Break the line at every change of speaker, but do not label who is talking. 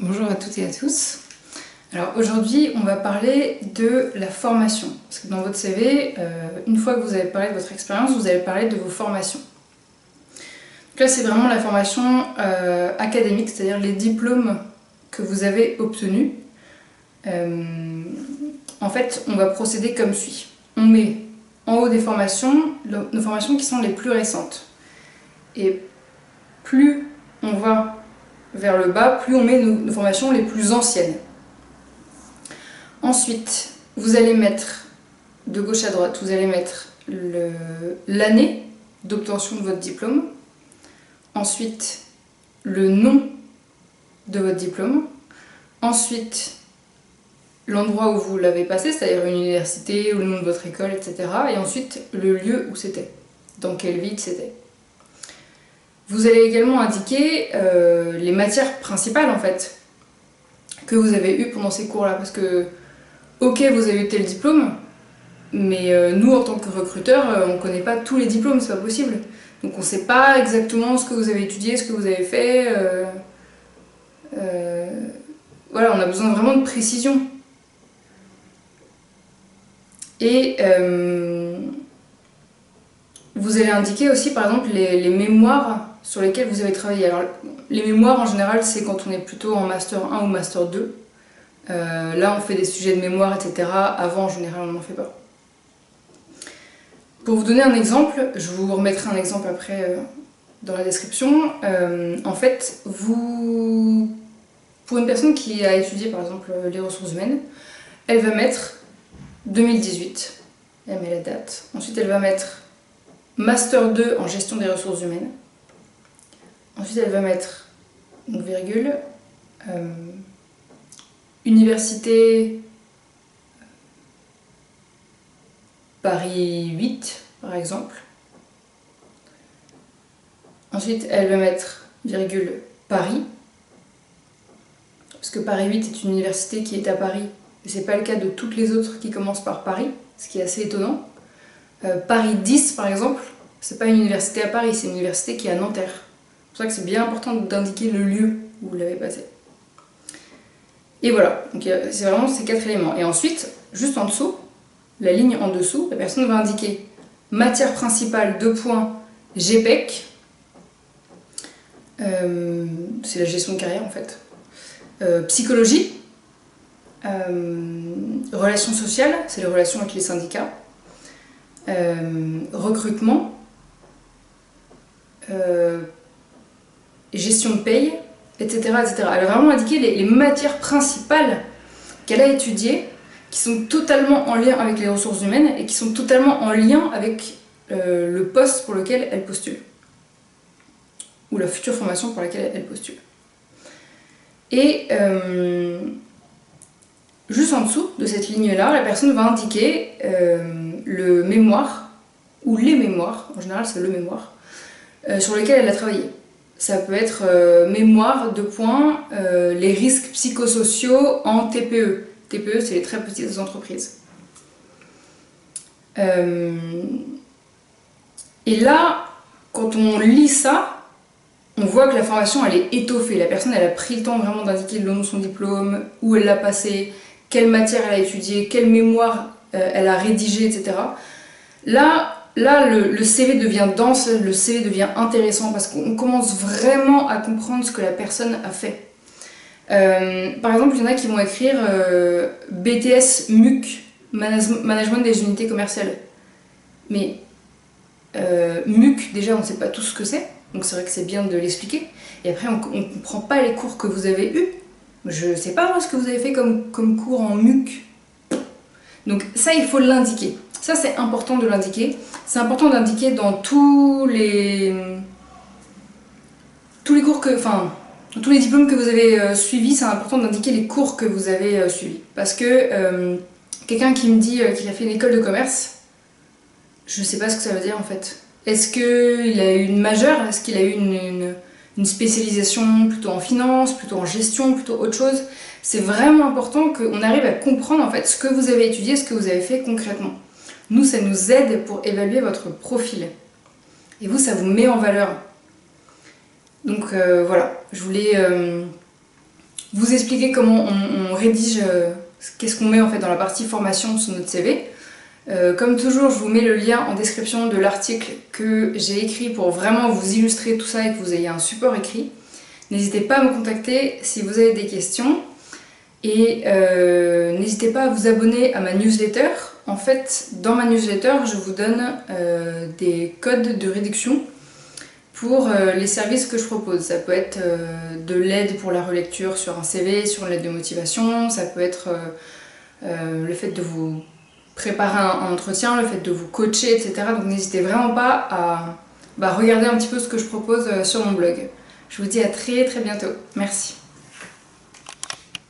Bonjour à toutes et à tous. Alors aujourd'hui, on va parler de la formation. Parce que dans votre CV, une fois que vous avez parlé de votre expérience, vous allez parler de vos formations. Donc là, c'est vraiment la formation académique, c'est-à-dire les diplômes que vous avez obtenus. En fait, on va procéder comme suit. On met en haut des formations, nos formations qui sont les plus récentes. Et plus on va vers le bas, plus on met nos formations les plus anciennes. Ensuite, vous allez mettre, de gauche à droite, vous allez mettre l'année d'obtention de votre diplôme. Ensuite, le nom de votre diplôme. Ensuite, l'endroit où vous l'avez passé, c'est-à-dire une université ou le nom de votre école, etc. Et ensuite, le lieu où c'était, dans quelle ville c'était. Vous allez également indiquer les matières principales en fait que vous avez eues pendant ces cours-là, parce que ok, vous avez eu tel diplôme, mais nous en tant que recruteurs, on ne connaît pas tous les diplômes, c'est pas possible. Donc on ne sait pas exactement ce que vous avez étudié, ce que vous avez fait. Voilà, on a besoin vraiment de précision. Et vous allez indiquer aussi par exemple les mémoires sur lesquels vous avez travaillé. Alors, les mémoires en général, c'est quand on est plutôt en Master 1 ou Master 2. Là, on fait des sujets de mémoire, etc. Avant, en général, on n'en fait pas. Pour vous donner un exemple, je vous remettrai un exemple après dans la description. En fait, pour une personne qui a étudié par exemple les ressources humaines, elle va mettre 2018, elle met la date. Ensuite, elle va mettre Master 2 en gestion des ressources humaines. Ensuite, elle va mettre donc virgule, université Paris 8, par exemple. Ensuite, elle va mettre virgule Paris, parce que Paris 8 est une université qui est à Paris, et c'est pas le cas de toutes les autres qui commencent par Paris, ce qui est assez étonnant. Paris 10, par exemple, c'est pas une université à Paris, c'est une université qui est à Nanterre. C'est pour ça que c'est bien important d'indiquer le lieu où vous l'avez passé. Et voilà, donc c'est vraiment ces 4 éléments. Et ensuite, juste en dessous, la ligne en dessous, la personne va indiquer matière principale, 2 points, GPEC. C'est la gestion de carrière en fait. Psychologie. Relations sociales, c'est les relations avec les syndicats. Recrutement. Gestion de paye, etc., etc. Elle va vraiment indiquer les matières principales qu'elle a étudiées, qui sont totalement en lien avec les ressources humaines et qui sont totalement en lien avec le poste pour lequel elle postule, ou la future formation pour laquelle elle postule. Et juste en dessous de cette ligne-là, la personne va indiquer le mémoire, ou les mémoires, en général c'est le mémoire, sur lequel elle a travaillé. Ça peut être mémoire, 2 points, les risques psychosociaux en TPE. TPE, c'est les très petites entreprises. Et là, quand on lit ça, on voit que la formation, elle est étoffée. La personne, elle a pris le temps vraiment d'indiquer le nom de son diplôme, où elle l'a passé, quelle matière elle a étudié, quelle mémoire elle a rédigé, etc. Là, le CV devient dense, le CV devient intéressant parce qu'on commence vraiment à comprendre ce que la personne a fait. Par exemple, il y en a qui vont écrire BTS MUC, Management des unités commerciales. Mais MUC, déjà, on ne sait pas tout ce que c'est, donc c'est vrai que c'est bien de l'expliquer. Et après, on ne comprend pas les cours que vous avez eus. Je ne sais pas moi, ce que vous avez fait comme cours en MUC. Donc ça, il faut l'indiquer. Ça, c'est important de l'indiquer. C'est important d'indiquer dans tous les cours tous les diplômes que vous avez suivis, c'est important d'indiquer les cours que vous avez suivis. Parce que quelqu'un qui me dit qu'il a fait une école de commerce, je ne sais pas ce que ça veut dire en fait. Est-ce qu'il a eu une majeure? Est-ce qu'il a eu une spécialisation plutôt en finance, plutôt en gestion, plutôt autre chose? C'est vraiment important qu'on arrive à comprendre en fait ce que vous avez étudié, ce que vous avez fait concrètement. Nous, ça nous aide pour évaluer votre profil. Et vous, ça vous met en valeur. Donc voilà, je voulais vous expliquer comment on rédige, qu'est-ce qu'on met en fait dans la partie formation sur notre CV. Comme toujours, je vous mets le lien en description de l'article que j'ai écrit pour vraiment vous illustrer tout ça et que vous ayez un support écrit. N'hésitez pas à me contacter si vous avez des questions et n'hésitez pas à vous abonner à ma newsletter. En fait, dans ma newsletter, je vous donne des codes de réduction pour les services que je propose. Ça peut être de l'aide pour la relecture sur un CV, sur une lettre de motivation, ça peut être le fait de vous préparer un entretien, le fait de vous coacher, etc. Donc n'hésitez vraiment pas à regarder un petit peu ce que je propose sur mon blog. Je vous dis à très très bientôt. Merci.